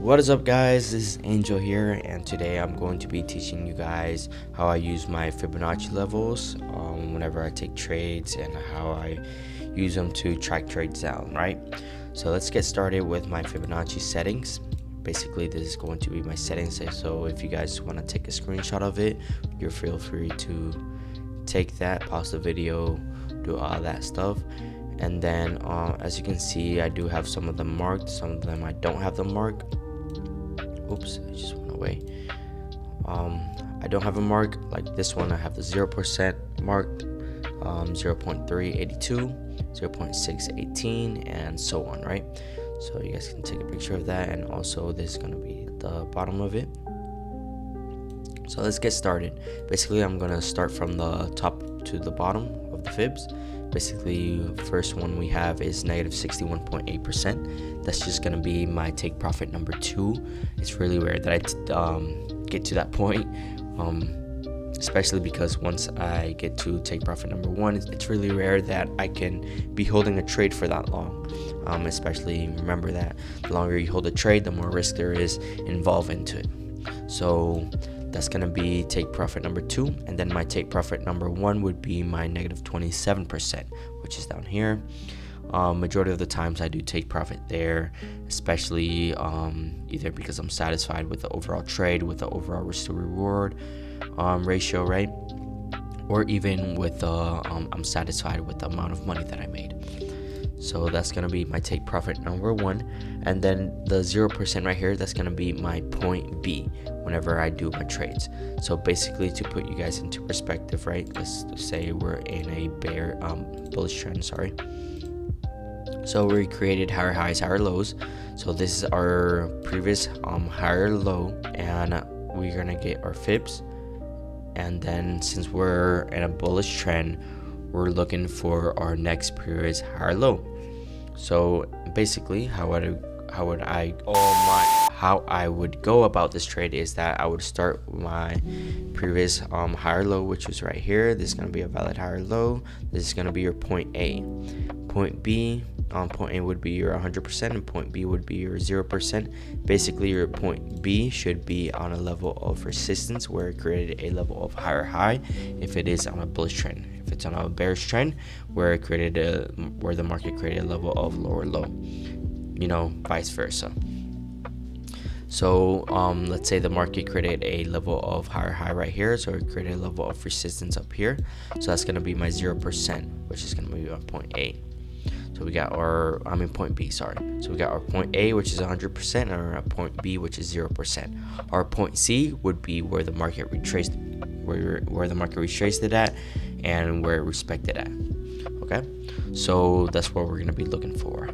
What is up, guys? This is Angel here, and today I'm going to be teaching you guys how I use my Fibonacci levels whenever I take trades and how I use them to track trades down, right? So let's get started with my Fibonacci settings. Basically, this is going to be my settings, so if you guys want to take a screenshot of it, you're feel free to take that, pause the video, do all that stuff. And then as you can see, I do have some of them marked, some of them I don't have them marked. Oops, I just went away. I don't have a mark. Like this one, I have the 0% marked, 0.382, 0.618, and so on, right? So you guys can take a picture of that, and also this is gonna be at the bottom of it. So let's get started. Basically, I'm gonna start from the top to the bottom of the fibs. Basically, first one we have is negative 61.8%. That's just gonna be my take profit number 2. It's really rare that I get to that point, especially because once I get to take profit number 1, it's really rare that I can be holding a trade for that long. Especially remember that the longer you hold a trade, the more risk there is involved into it. So that's gonna be take profit number 2, and then my take profit number 1 would be my negative 27%, which is down here. Majority of the times I do take profit there, especially either because I'm satisfied with the overall trade, with the overall risk to reward ratio, right? Or even with I'm satisfied with the amount of money that I made. So that's gonna be my take profit number 1, and then the 0% right here, that's gonna be my point B whenever I do my trades. So basically, to put you guys into perspective, right? Let's say we're in a bullish trend. So we created higher highs, higher lows. So this is our previous higher low, and we're gonna get our fibs. And then since we're in a bullish trend, we're looking for our next period's higher low. So basically, how I would go about this trade is that I would start my previous higher low, which was right here. This is going to be a valid higher low. This is going to be your point A. Point B, point A would be your 100%, and point B would be your 0%. Basically, your point B should be on a level of resistance where it created a level of higher high if it is on a bullish trend. If it's on a bearish trend, where the market created a level of lower low, vice versa. So let's say the market created a level of higher high right here, so it created a level of resistance up here. So that's going to be my 0%, which is going to be our point A. So we got point B, sorry. So we got our point A, which is 100%, and our point B, which is 0%. Our point C would be where the market retraced, where the market retraced it at, and where it respected at. Okay, so that's what we're gonna be looking for.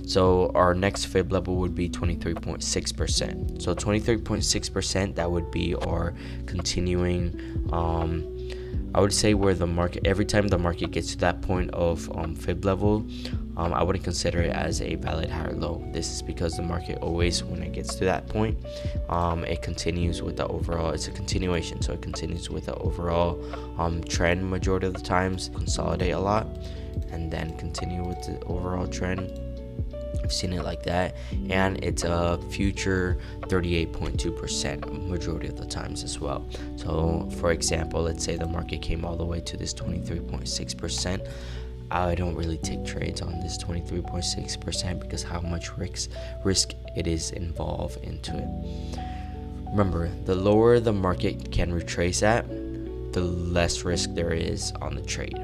So our next fib level would be 23.6%. So 23.6%, that would be our continuing. I would say where the market, every time the market gets to that point of fib level, I wouldn't consider it as a valid higher low. This is because the market always, when it gets to that point, it continues with the overall, it's a continuation, so it continues with the overall trend majority of the times, consolidate a lot, and then continue with the overall trend. I've seen it like that, and it's a future 38.2% majority of the times as well. So for example, let's say the market came all the way to this 23.6%. I don't really take trades on this 23.6% because how much risk it is involved into it. Remember, the lower the market can retrace at, the less risk there is on the trade,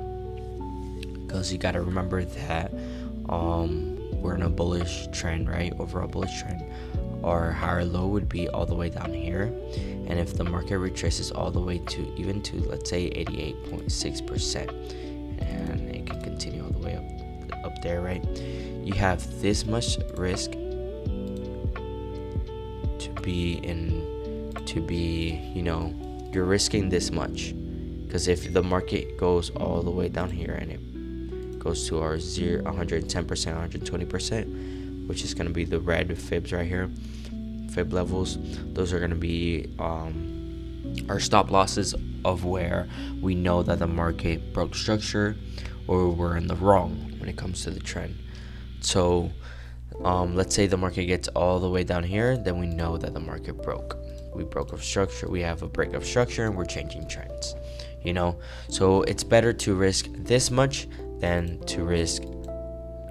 because you got to remember that we're in a bullish trend, right? Overall bullish trend. Our higher low would be all the way down here, and if the market retraces all the way to let's say 88.6%, and it can continue all the way up there, right? You have this much risk you're risking this much, because if the market goes all the way down here and it goes to our 110%, 120%, which is going to be the red fibs right here, fib levels, those are going to be our stop losses of where we know that the market broke structure or we're in the wrong when it comes to the trend. So Let's say the market gets all the way down here, then we know that the market broke. We broke of structure, we have a break of structure, and we're changing trends, you know. So it's better to risk this much than to risk,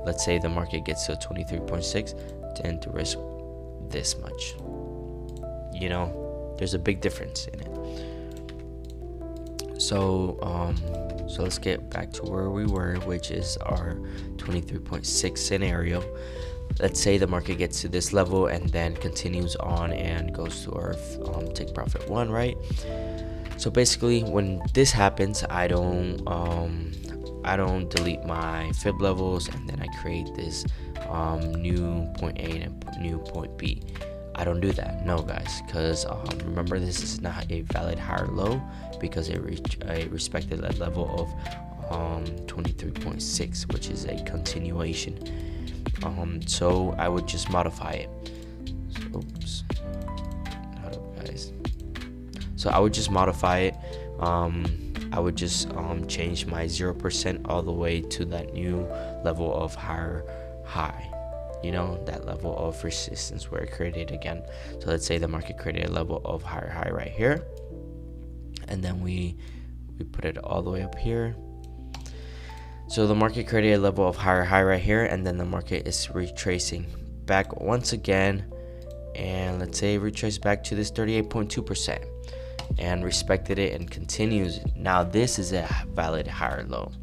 let's say the market gets to 23.6, than to risk this much, you know. There's a big difference in it. So let's get back to where we were, which is our 23.6 scenario. Let's say the market gets to this level and then continues on and goes to our take profit 1, right? So basically, when this happens, I don't delete my fib levels, and then I create this new point A and new point B. I don't do that, no guys, because remember, this is not a valid higher low because it respected that level of 23.6, which is a continuation. So I would just modify it. Oops. Hold up, guys. So I would just modify it. I would just change my 0% all the way to that new level of higher high. You know, that level of resistance where it created again. So let's say the market created a level of higher high right here, and then we put it all the way up here. So the market created a level of higher high right here, and then the market is retracing back once again, and let's say retrace back to this 38.2% and respected it and continues. Now this is a valid higher low.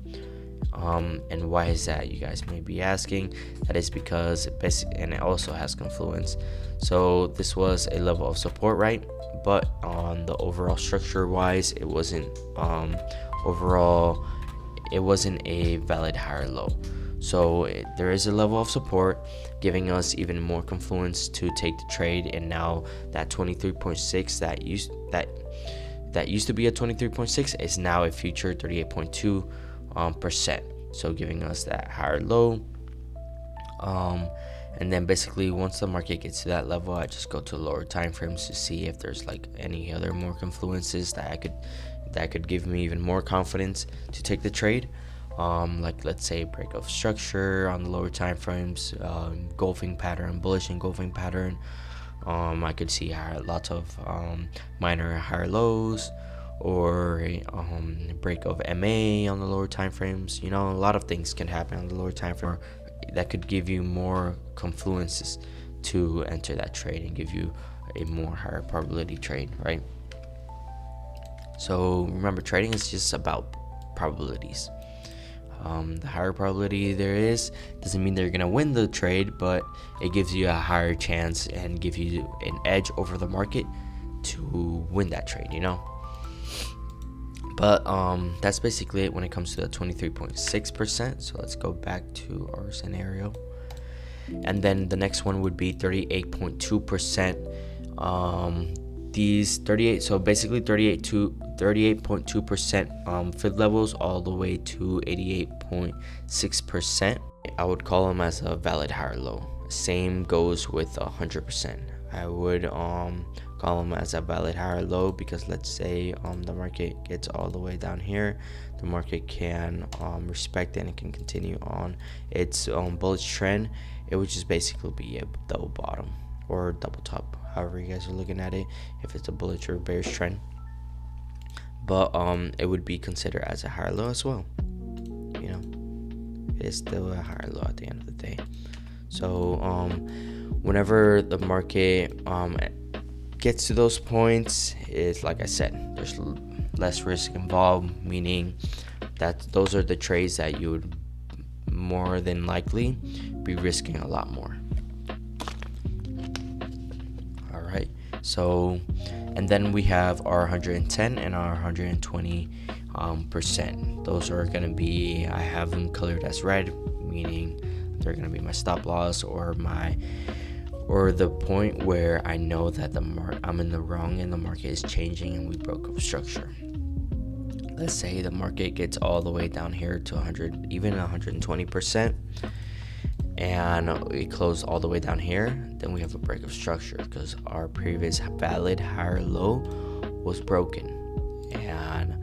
And why is that, you guys may be asking? That is because and it also has confluence. So this was a level of support, right? But on the overall structure wise, it wasn't it wasn't a valid higher low. So there is a level of support giving us even more confluence to take the trade, and now that 23.6 that used to be a 23.6 is now a future 38.2%. So giving us that higher low. And then basically once the market gets to that level, I just go to lower time frames to see if there's like any other more confluences that could give me even more confidence to take the trade. Like let's say break of structure on the lower time frames, engulfing pattern, bullish engulfing pattern. I could see lots of minor higher lows, or break of MA on the lower time frames. You know, a lot of things can happen on the lower time frame that could give you more confluences to enter that trade and give you a more higher probability trade, right? So remember, trading is just about probabilities. The higher probability there is doesn't mean they're gonna win the trade, but it gives you a higher chance and give you an edge over the market to win that trade, you know. But that's basically it when it comes to the 23.6%. So let's go back to our scenario, and then the next one would be 38.2%. These 38, so basically 38.2% fib levels all the way to 88.6%. I would call them as a valid higher low. Same goes with 100%. I would call them as a valid higher low, because let's say the market gets all the way down here, the market can respect it and it can continue on its bullish trend. It would just basically be a double bottom or double top, however you guys are looking at it, if it's a bullish or bearish trend. But it would be considered as a higher low as well. You know, it is still a higher low at the end of the day. So whenever the market gets to those points, it's like I said, there's less risk involved, meaning that those are the trades that you would more than likely be risking a lot more. All right, so and then we have our 110 and our 120 percent. Those are going to be, I have them colored as red, meaning they're going to be my stop loss or the point where I know that I'm in the wrong and the market is changing and we broke up structure. Let's say the market gets all the way down here to 100, even 120%, and we close all the way down here, then we have a break of structure because our previous valid higher low was broken, and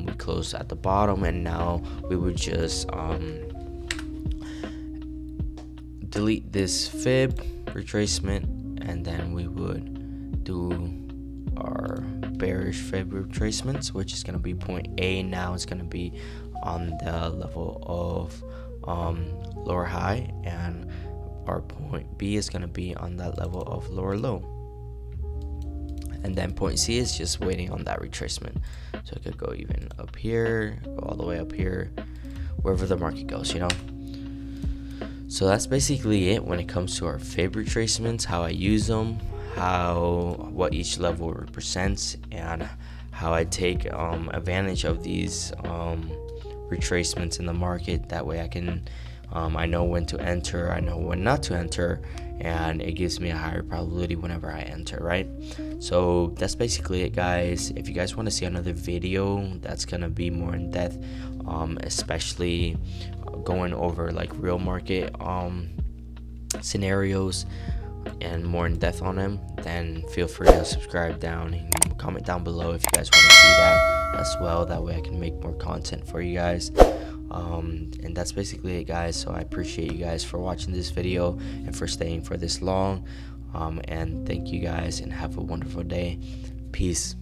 we closed at the bottom, and now we would just delete this fib retracement, and then we would do our bearish fib retracements, which is going to be point A. Now it's going to be on the level of lower high, and our point B is going to be on that level of lower low, and then point C is just waiting on that retracement. So it could go even up here, go all the way up here, wherever the market goes, you know. So that's basically it when it comes to our fib retracements, how I use them, what each level represents, and how I take advantage of these retracements in the market. That way I can I know when to enter, I know when not to enter, and it gives me a higher probability whenever I enter, right? So that's basically it, guys. If you guys want to see another video that's gonna be more in depth, especially going over like real market scenarios and more in depth on them, then feel free to subscribe down and comment down below if you guys want to see that as well. That way I can make more content for you guys. And that's basically it, guys. So I appreciate you guys for watching this video and for staying for this long, and thank you guys, and have a wonderful day. Peace.